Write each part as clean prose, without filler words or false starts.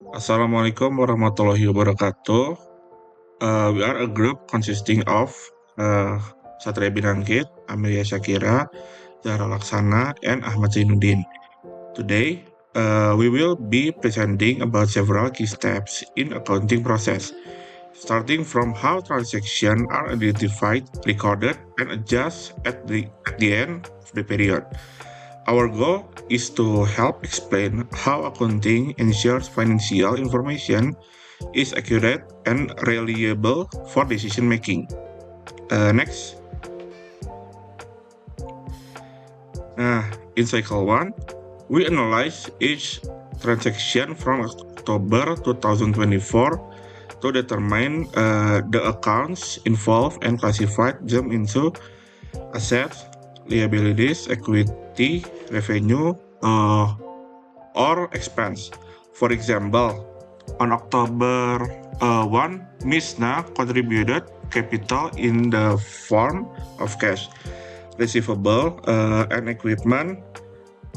Assalamualaikum warahmatullahi wabarakatuh. We are a group consisting of uh, Satria Binangkit, Amelia Shakira, Zahra Laksana, and Ahmad Zainuddin. Today, we will be presenting about several key steps in accounting process, starting from how transactions are identified, recorded, and adjusted at the end of the period. Our goal is to help explain how accounting ensures financial information is accurate and reliable for decision making. Next, in cycle one, we analyze each transaction from October 2024 to determine the accounts involved and classify them into assets, liabilities, equity, revenue, or expense. For example, on October 1, Misna contributed capital in the form of cash, receivable, and equipment,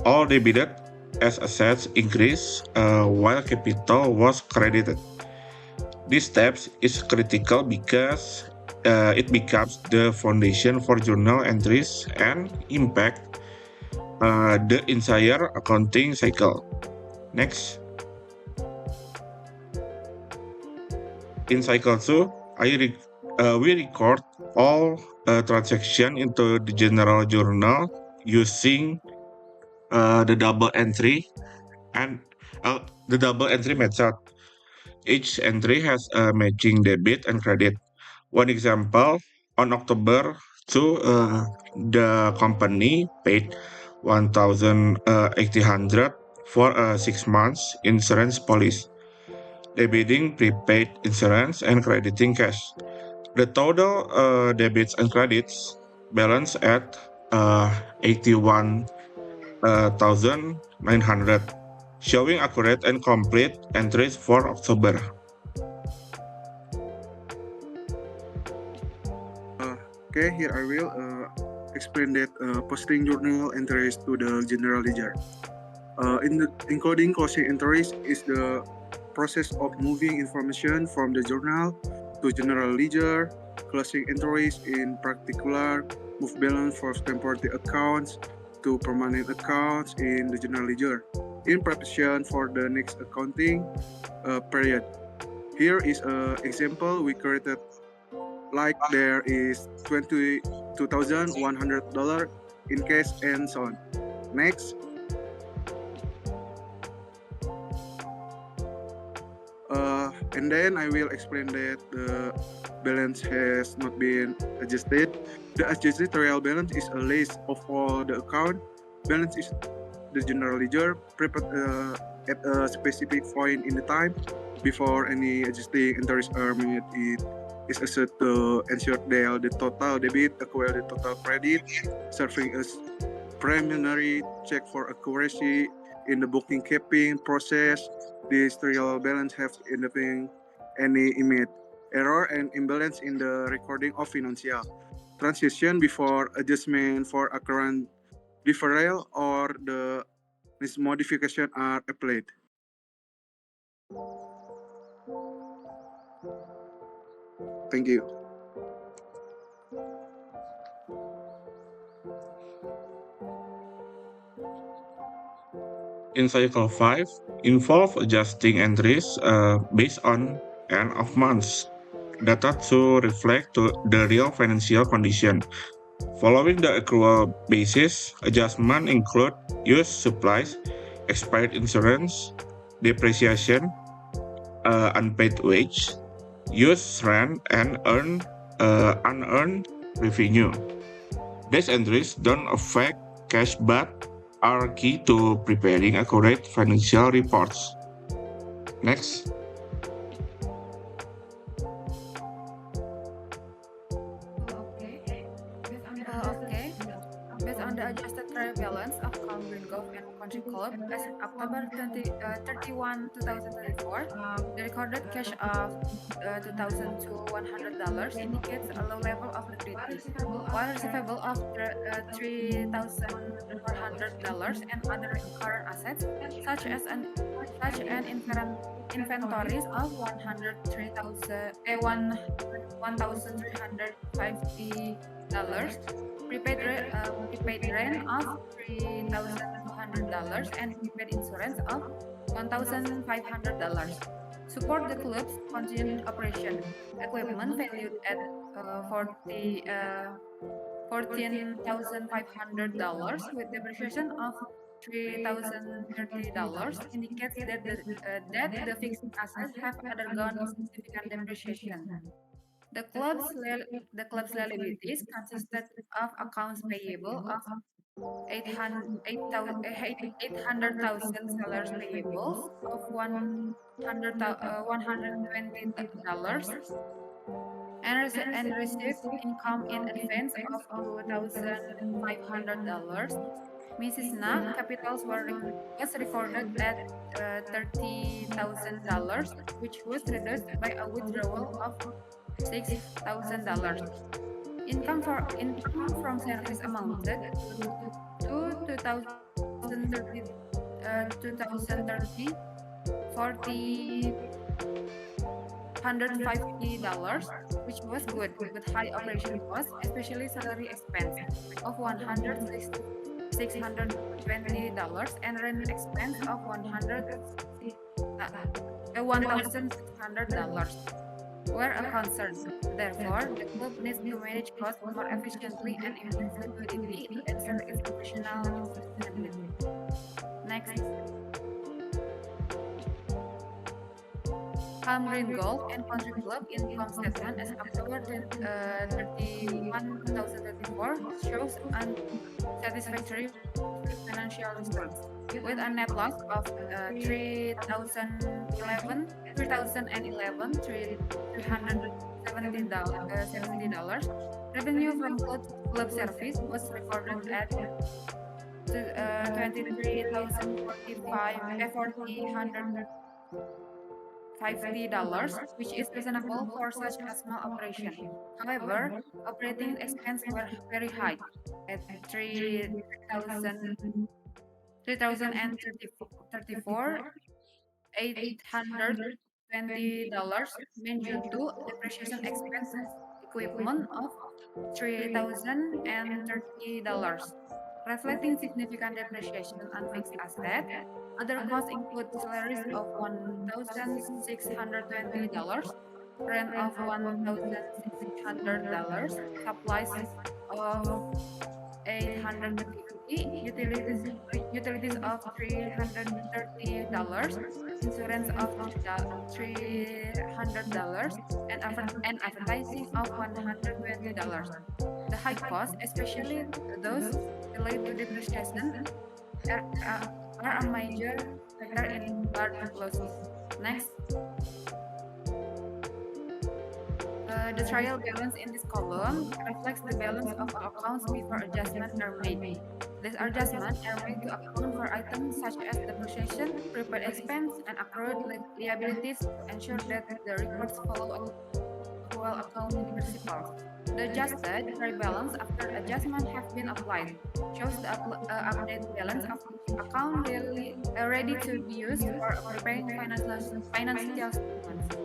all debited as assets increased while capital was credited. This step is critical because it becomes the foundation for journal entries and impact the entire accounting cycle. Next, in cycle 2, we record all transaction into the general journal using the double entry and the double entry method. Each entry has a matching debit and credit. One example, on October 2, the company paid 1,800 for a 6 months insurance policy, debiting prepaid insurance and crediting cash. The total debits and credits balance at 81,900, showing accurate and complete entries for October. Okay, here I will explain that posting journal entries to the general ledger. In the encoding closing entries is the process of moving information from the journal to general ledger. Closing entries in particular move balance for temporary accounts to permanent accounts in the general ledger in preparation for the next accounting period. Here is an example we created, like there is $22,100 in cash and so on. Next, and then I will explain that the balance has not been adjusted. The adjusted real balance is a list of all the account. Balance is the general ledger prepared at a specific point in the time before any adjusting entries are made. It is asset to ensure that the total debit equal the total credit, serving as preliminary check for accuracy in the booking keeping process. This trial balance has anything any image error and imbalance in the recording of financial transition before adjustment for a current deferral or the modification are applied. Thank you. In cycle 5, involve adjusting entries based on end of months data to reflect the real financial condition. Following the accrual basis, adjustment include used supplies, expired insurance, depreciation, unpaid wage, used rent, and unearned revenue. These entries don't affect cash but are key to preparing accurate financial reports. Next. Okay. Based on the adjusted trial balance, account will go and country code Club as October 31, 2024, the recorded cash of $2,100 indicates a low level of liquidity, while receivable of $3,400 and other current assets, such an inventories of $1,350, prepaid rent of $3,200, and prepaid insurance of $1,500. Support the club's continued operation. Equipment valued at $14,500 with depreciation of $3,030 indicates that the fixed assets have undergone significant depreciation. The club's liabilities consisted of accounts payable of 800,000 sellers payables of $120 and received income in advance of $2,500. Mrs. Na capitals was recorded at $30,000, which was reduced by a withdrawal of $6,000. Income from service amounted to 2030 $150, which was good, with high operation costs, especially salary expense of $620 and rent expense of $1,600 were a concern. Therefore, the club needs to manage costs more efficiently and improve liquidity to ensure its operational sustainability. Next. Palm Green Golf and Country Club income statement as October 31, 2024 shows unsatisfactory financial results, with a net loss of $3,011. Revenue from club service was recorded at $23,450, which is reasonable for such a small operation. However, operating expenses were very high at $3,820, main due to depreciation expense equipment of $3,030, reflecting significant depreciation on fixed assets. Other costs include salaries of $1,620, rent of $1,600, supplies of $850, utilities of $330, insurance of $300, and advertising of $120. The high costs, especially those related to depreciation, are a major factor in large losses. Next. The trial balance in this column reflects the balance of accounts before adjustments are made. These adjustments are made to account for items such as depreciation, prepaid expense, and accrued liabilities to ensure that the records follow actual accounting principles. The adjusted trial balance after adjustment have been applied shows the updated balance of account ready to be used for preparing financial statements.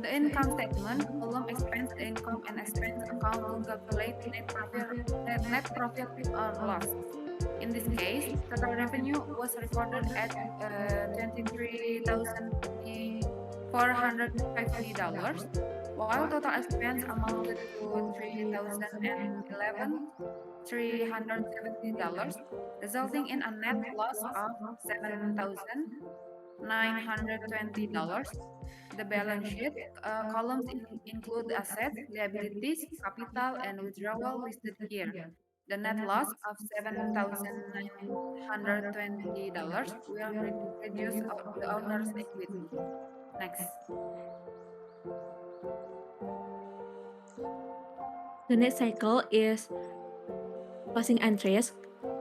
The income statement column expense income and expense account to calculate net profit or loss. In this case, total revenue was recorded at $23,450, while total expense amounted to $3,011,370, resulting in a net loss of $7,920. The balance sheet columns include assets, liabilities, capital, and withdrawal listed here. The net loss of $7,920 will reduce the owner's equity. Next. The next cycle is closing entries.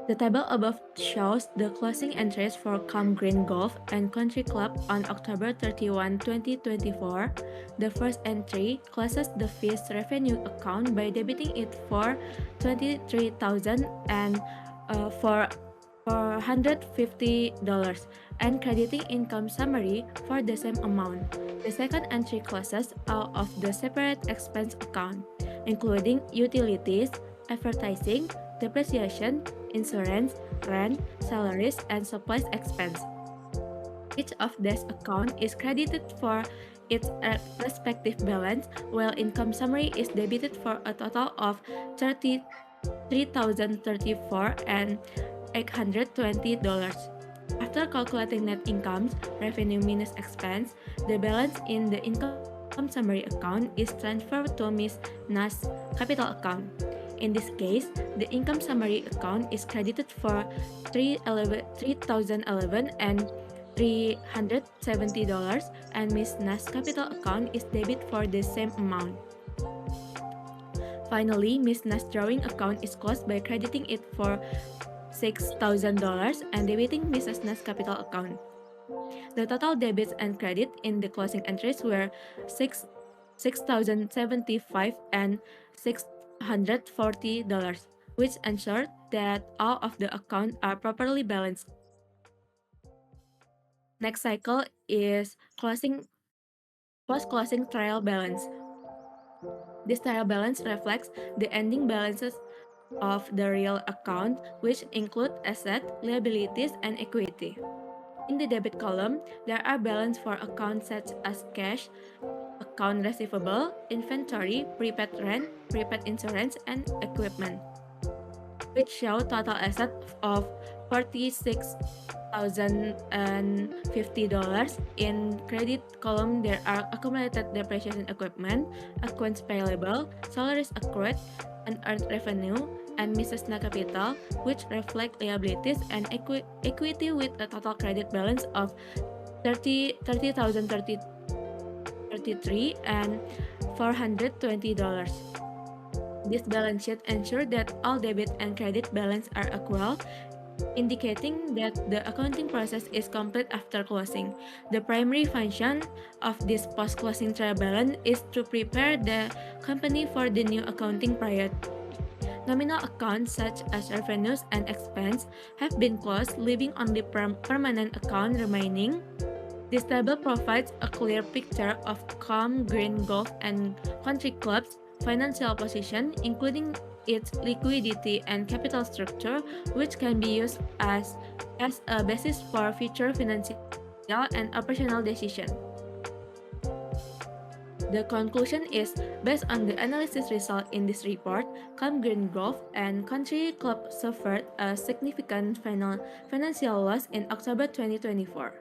The table above shows the closing entries for Calm Green Golf and Country Club on October 31, 2024. The first entry closes the fees revenue account by debiting it for $23,000 and for $450 and crediting income summary for the same amount. The second entry closes out of the separate expense account, including utilities, advertising, depreciation, insurance, rent, salaries, and supplies expense. Each of these accounts is credited for its respective balance, while income summary is debited for a total of $33,034 and $820. After calculating net incomes, revenue minus expense, the balance in the income summary account is transferred to Ms. Na's capital account. In this case, the income summary account is credited for $3,011 and $370, and Ms. Na's capital account is debit for the same amount. Finally, Ms. Na's drawing account is closed by crediting it for $6,000 and debiting Mrs. Na's capital account. The total debits and credit in the closing entries were $6,075 and $640, which ensured that all of the accounts are properly balanced. Next cycle is post-closing trial balance. This trial balance reflects the ending balances of the real account, which include asset, liabilities, and equity. In the debit column, there are balance for accounts such as cash, account receivable, inventory, prepaid rent, prepaid insurance, and equipment, which show total asset of $46,050. In credit column, there are accumulated depreciation equipment, accounts payable, salaries accrued, unearned revenue, and Mrs. Na capital, which reflect liabilities and equity with a total credit balance of $30,033 and $420. This balance sheet ensures that all debit and credit balance are equal, indicating that the accounting process is complete after closing. The primary function of this post-closing trial balance is to prepare the company for the new accounting period. Nominal accounts such as revenues and expense have been closed, leaving only permanent account remaining. This table provides a clear picture of Calm Green Golf and Country Club's financial position, including its liquidity and capital structure, which can be used as a basis for future financial and operational decisions. The conclusion is, based on the analysis result in this report, Calm Green Golf and Country Club suffered a significant financial loss in October 2024.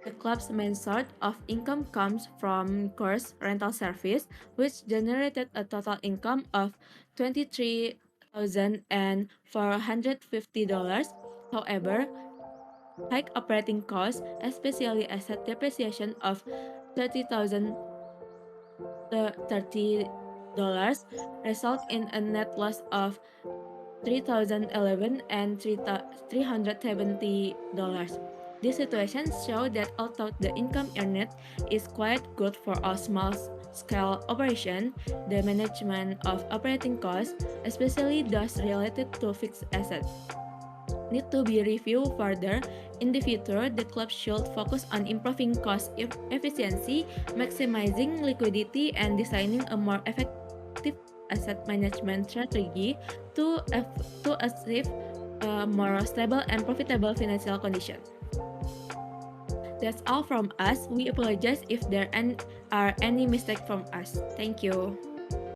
The club's main source of income comes from course rental service, which generated a total income of $23,450. However, high operating costs, especially asset depreciation of $30,030, result in a net loss of $3,011 and $370. These situations show that although the income earned is quite good for a small-scale operation, the management of operating costs, especially those related to fixed assets, need to be reviewed further. In the future, the club should focus on improving cost efficiency, maximizing liquidity, and designing a more effective asset management strategy to achieve a more stable and profitable financial condition. That's all from us. We apologize if there are any mistakes from us. Thank you.